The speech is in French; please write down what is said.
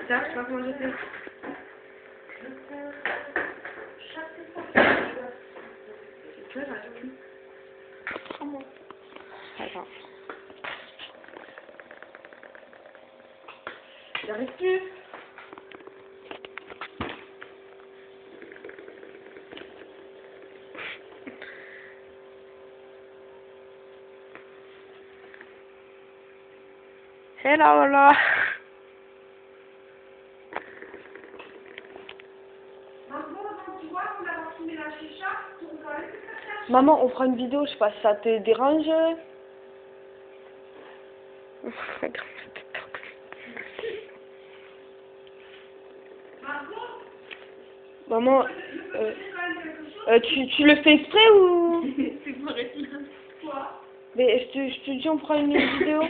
Ça, je sais pas comment je fais. Tu vois, j'arrive plus. Attends. J'arrive plus. Hello, là. Maman, on fera une vidéo, je sais pas si ça te dérange. Maman, tu le fais exprès ou? C'est pour être là. Quoi? Mais je te dis, on fera une vidéo.